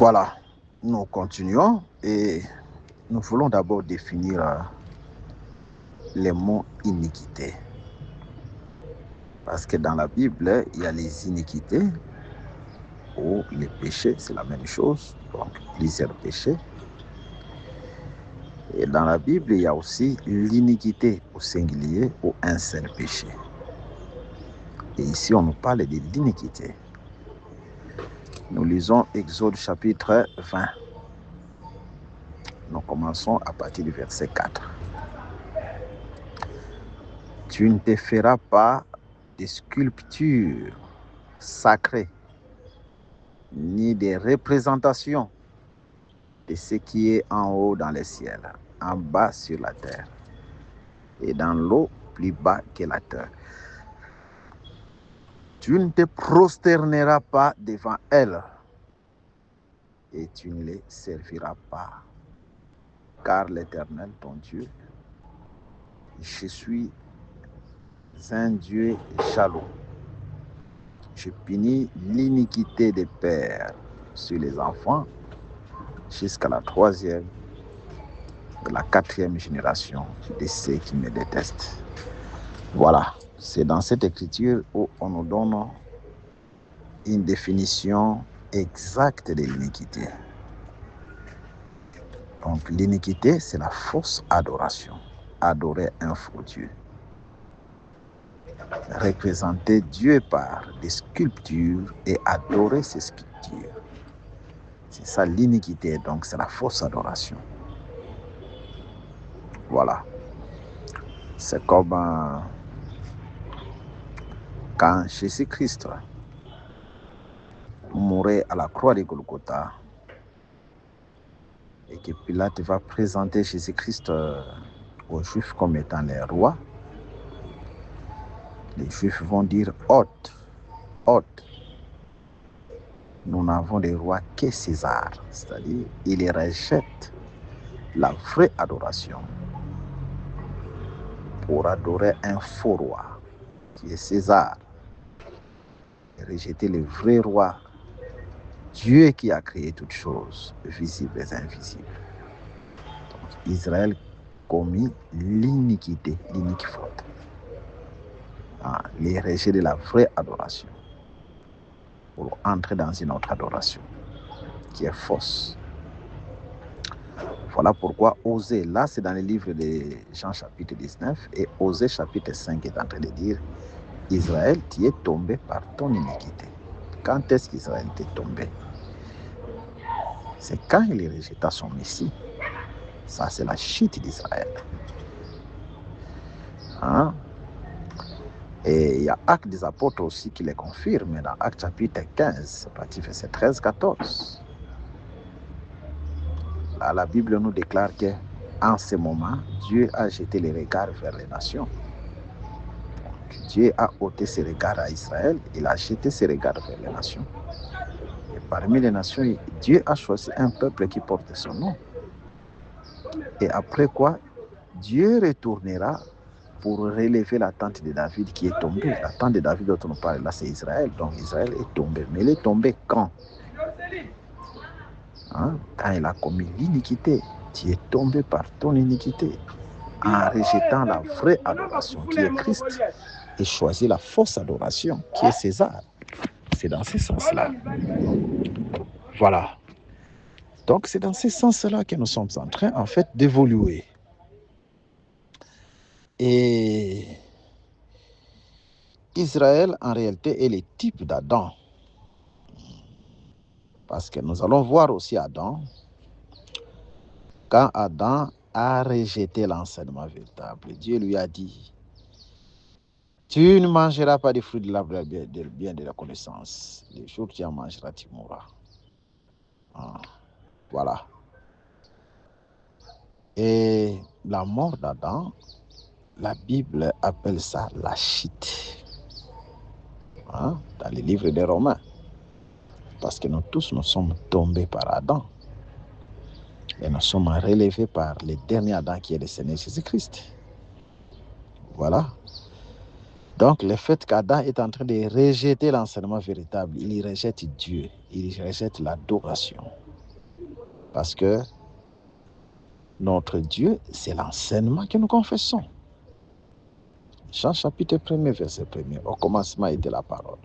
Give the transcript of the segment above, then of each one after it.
Voilà, nous continuons et nous voulons d'abord définir les mots iniquité. Parce que dans la Bible, il y a les iniquités ou les péchés, c'est la même chose, donc plusieurs péchés. Et dans la Bible, il y a aussi l'iniquité au singulier ou un seul péché. Et ici, on nous parle de l'iniquité. Nous lisons Exode chapitre 20. Nous commençons à partir du verset 4. Tu ne te feras pas de sculptures sacrées, ni des représentations de ce qui est en haut dans les ciels, en bas sur la terre, et dans l'eau plus bas que la terre. Tu ne te prosterneras pas devant elles, et tu ne les serviras pas. Car l'Éternel, ton Dieu, je suis un Dieu jaloux. Je punis l'iniquité des pères sur les enfants jusqu'à la 3e et la 4e génération de ceux qui me détestent. Voilà, c'est dans cette écriture où on nous donne une définition exacte de l'iniquité. Donc l'iniquité, c'est la fausse adoration. Adorer un faux Dieu. Représenter Dieu par des sculptures et adorer ces sculptures. C'est ça l'iniquité, donc c'est la fausse adoration. Voilà. C'est comme quand Jésus-Christ mourait à la croix de Golgotha et que Pilate va présenter Jésus-Christ aux Juifs comme étant les rois. Les Juifs vont dire hôte, hôte. Nous n'avons de roi que César, c'est-à-dire ils rejettent la vraie adoration pour adorer un faux roi qui est César et rejeter le vrai roi, Dieu qui a créé toutes choses, visibles et invisibles. Donc, Israël commis l'iniquité, l'inique faute. Les rejets de la vraie adoration pour entrer dans une autre adoration qui est fausse. Voilà pourquoi Osée, là c'est dans le livre de Jean chapitre 19, et Osée chapitre 5 est en train de dire Israël, tu es tombé par ton iniquité. Quand est-ce qu'Israël t'est tombé? C'est quand il rejeta son Messie. Ça, c'est la chute d'Israël. Et il y a Actes des Apôtres aussi qui les confirme, dans Actes chapitre 15, à partir verset 13-14. Là, la Bible nous déclare qu'en ce moment, Dieu a jeté les regards vers les nations. Donc, Dieu a ôté ses regards à Israël, il a jeté ses regards vers les nations. Et parmi les nations, Dieu a choisi un peuple qui porte son nom. Et après quoi, Dieu retournera pour relever la tente de David qui est tombée. La tente de David dont on parle là, c'est Israël. Donc Israël est tombé. Mais il est tombé quand? Quand il a commis l'iniquité. Tu es tombé par ton iniquité. En rejetant la vraie adoration qui est Christ et choisi la fausse adoration qui est César. C'est dans ce sens-là. Voilà. Donc c'est dans ce sens-là que nous sommes en train en fait d'évoluer. Et Israël, en réalité, est le type d'Adam. Parce que nous allons voir aussi Adam, quand Adam a rejeté l'enseignement véritable. Dieu lui a dit, tu ne mangeras pas des fruits de l'arbre du bien de la connaissance. Le jour où tu en mangeras, tu mourras. Voilà. Et la mort d'Adam, la Bible appelle ça la chute. Dans les livres des Romains. Parce que nous tous, nous sommes tombés par Adam. Et nous sommes relevés par le dernier Adam qui est le Seigneur Jésus-Christ. Voilà. Donc, le fait qu'Adam est en train de rejeter l'enseignement véritable, il rejette Dieu, il rejette l'adoration. Parce que notre Dieu, c'est l'enseignement que nous confessons. Jean chapitre 1er, verset 1er. Au commencement était la parole.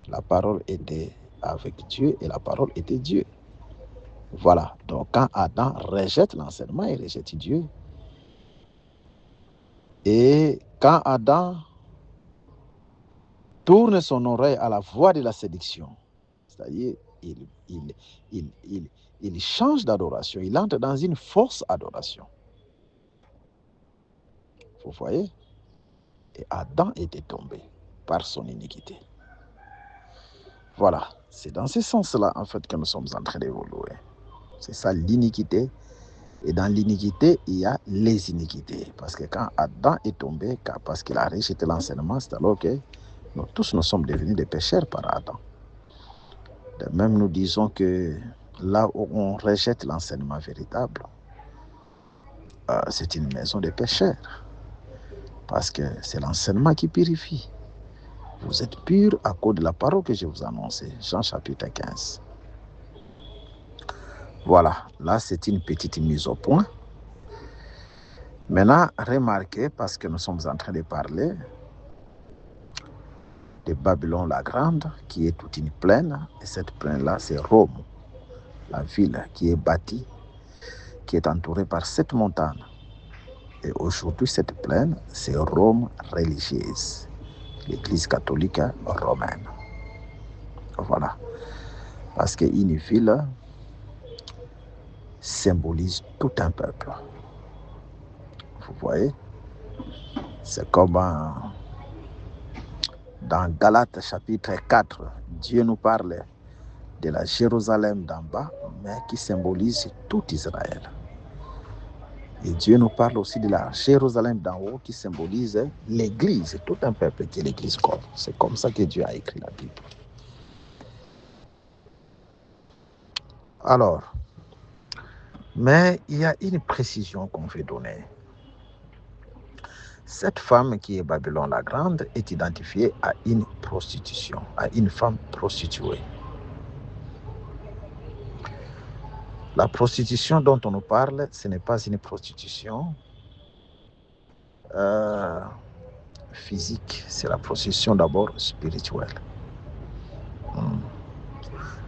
La parole était avec Dieu et la parole était Dieu. Voilà. Donc quand Adam rejette l'enseignement, il rejette Dieu. Et quand Adam tourne son oreille à la voix de la séduction, c'est-à-dire il change d'adoration, il entre dans une fausse adoration. Vous voyez? Et Adam était tombé par son iniquité. Voilà, c'est dans ce sens-là, en fait, que nous sommes en train d'évoluer. C'est ça, l'iniquité. Et dans l'iniquité, il y a les iniquités. Parce que quand Adam est tombé, parce qu'il a rejeté l'enseignement, c'est alors que nous tous nous sommes devenus des pécheurs par Adam. De même, nous disons que là où on rejette l'enseignement véritable, c'est une maison de pécheurs. Parce que c'est l'enseignement qui purifie. Vous êtes purs à cause de la parole que je vous annonçais. Jean chapitre 15. Voilà, là c'est une petite mise au point. Maintenant, remarquez, parce que nous sommes en train de parler de Babylone la Grande, qui est toute une plaine, et cette plaine-là, c'est Rome, la ville qui est bâtie, qui est entourée par 7 montagnes. Et aujourd'hui, cette plaine, c'est Rome religieuse, l'Église catholique romaine. Voilà. Parce qu'une ville symbolise tout un peuple. Vous voyez? C'est comme dans Galates chapitre 4, Dieu nous parle de la Jérusalem d'en bas, mais qui symbolise tout Israël. Et Dieu nous parle aussi de la Jérusalem d'en haut, qui symbolise l'Église, tout un peuple qui est l'Église corps. C'est comme ça que Dieu a écrit la Bible. Alors, mais il y a une précision qu'on veut donner. Cette femme qui est Babylone la Grande est identifiée à une prostitution, à une femme prostituée. La prostitution dont on nous parle, ce n'est pas une prostitution physique, c'est la prostitution d'abord spirituelle.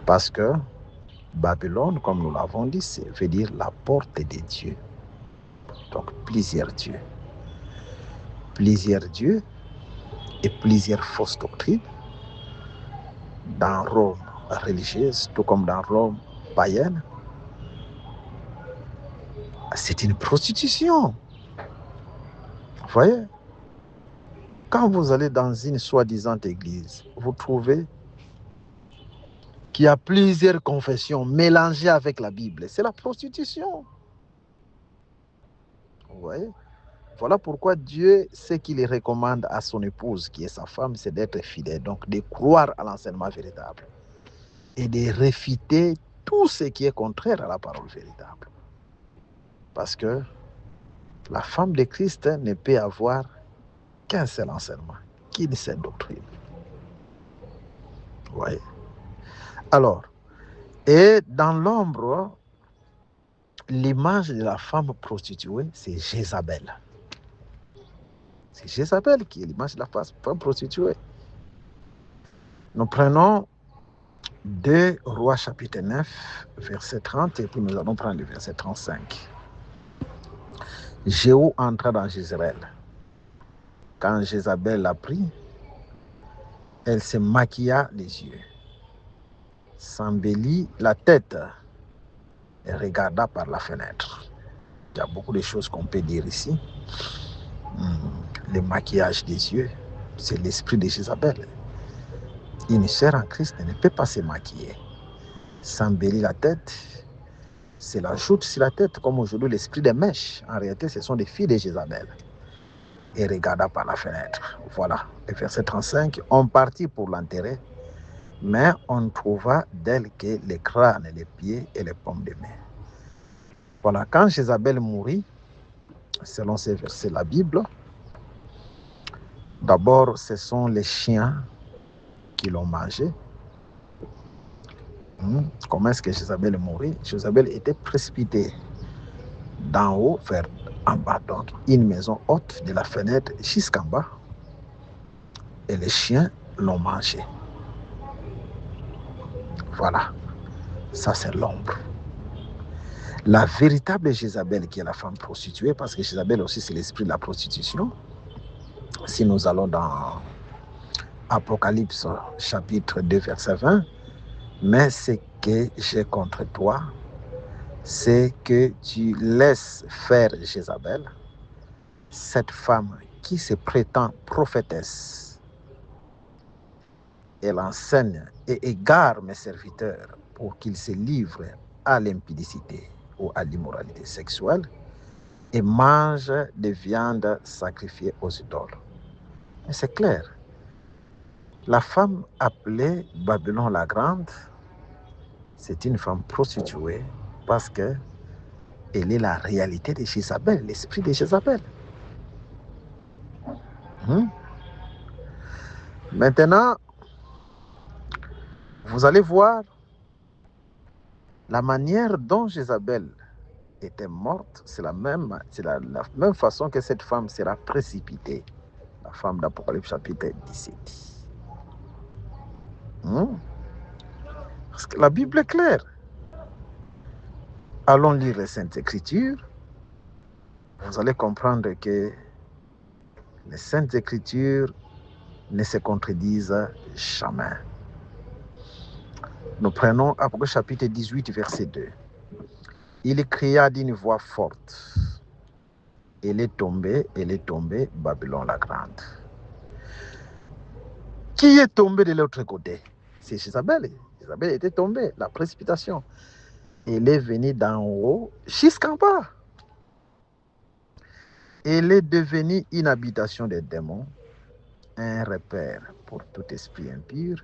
Parce que Babylone, comme nous l'avons dit, ça veut dire la porte des dieux. Donc plusieurs dieux. Plusieurs dieux et plusieurs fausses doctrines dans Rome religieuse, tout comme dans Rome païenne. C'est une prostitution. Vous voyez? Quand vous allez dans une soi-disant église, vous trouvez qu'il y a plusieurs confessions mélangées avec la Bible. C'est la prostitution. Vous voyez? Voilà pourquoi Dieu, ce qu'il recommande à son épouse, qui est sa femme, c'est d'être fidèle, donc de croire à l'enseignement véritable et de réfuter tout ce qui est contraire à la parole véritable. Parce que la femme de Christ ne peut avoir qu'un seul enseignement, qu'une seule doctrine. Vous voyez? Alors, et dans l'ombre, l'image de la femme prostituée, c'est Jézabel. C'est Jézabel qui est l'image de la femme prostituée. Nous prenons 2 Rois chapitre 9, verset 30, et puis nous allons prendre le verset 35. Jéhu entra dans Jézabel. Quand Jézabel l'a pris, elle se maquilla les yeux, s'embellit la tête et regarda par la fenêtre. Il y a beaucoup de choses qu'on peut dire ici. Le maquillage des yeux, c'est l'esprit de Jézabel. Une sœur en Christ ne peut pas se maquiller. S'embellir la tête, c'est la joute sur la tête, comme aujourd'hui l'esprit des mèches. En réalité, ce sont des filles de Jézabel. Et regarda par la fenêtre. Voilà, le verset 35, on partit pour l'enterrer, mais on trouva d'elle que les crânes, les pieds et les paumes de main. Voilà, quand Jézabel mourit, selon ces versets de la Bible, d'abord, ce sont les chiens qui l'ont mangé. Comment est-ce que Jézabel est morte? Jézabel était précipitée d'en haut vers en bas, donc une maison haute de la fenêtre jusqu'en bas, et les chiens l'ont mangé. Voilà, ça c'est l'ombre. La véritable Jézabel, qui est la femme prostituée, parce que Jézabel aussi c'est l'esprit de la prostitution. Si nous allons dans Apocalypse chapitre 2 verset 20, mais ce que j'ai contre toi, c'est que tu laisses faire Jézabel, cette femme qui se prétend prophétesse. Elle enseigne et égare mes serviteurs pour qu'ils se livrent à l'impudicité ou à l'immoralité sexuelle et mangent des viandes sacrifiées aux idoles. Mais c'est clair. La femme appelée Babylone la Grande, c'est une femme prostituée parce qu'elle est la réalité de Jézabel, l'esprit de Jézabel. Maintenant, vous allez voir la manière dont Jézabel était morte, c'est la même façon que cette femme sera précipitée, la femme d'Apocalypse chapitre 17. Parce que la Bible est claire. Allons lire les Saintes Écritures. Vous allez comprendre que les Saintes Écritures ne se contredisent jamais. Nous prenons Apocalypse chapitre 18, verset 2. Il cria d'une voix forte. Elle est tombée, Babylone la Grande. Qui est tombé de l'autre côté? C'est Jézabel. Jézabel était tombée, la précipitation. Elle est venue d'en haut jusqu'en bas. Elle est devenue une habitation des démons, un repère pour tout esprit impur,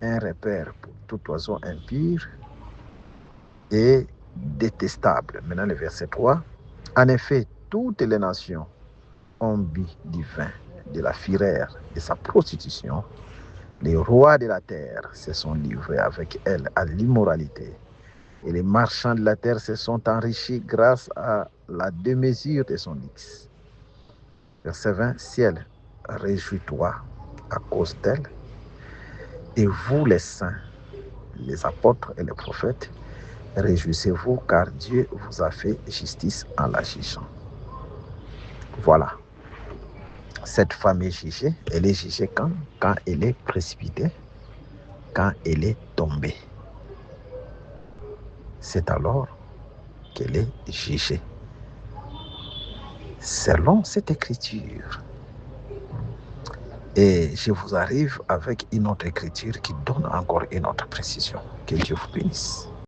un repère pour tout oiseau impur et détestable. Maintenant, le verset 3. En effet, toutes les nations ont bu du vin de la fureur de sa prostitution. Les rois de la terre se sont livrés avec elle à l'immoralité. Et les marchands de la terre se sont enrichis grâce à la démesure de son X. Verset 20. Ciel, réjouis-toi à cause d'elle. Et vous les saints, les apôtres et les prophètes, réjouissez-vous car Dieu vous a fait justice en la jugeant. Voilà. Cette femme est jugée. Elle est jugée quand elle est précipitée, quand elle est tombée. C'est alors qu'elle est jugée. Selon cette écriture. Et je vous arrive avec une autre écriture qui donne encore une autre précision. Que Dieu vous bénisse.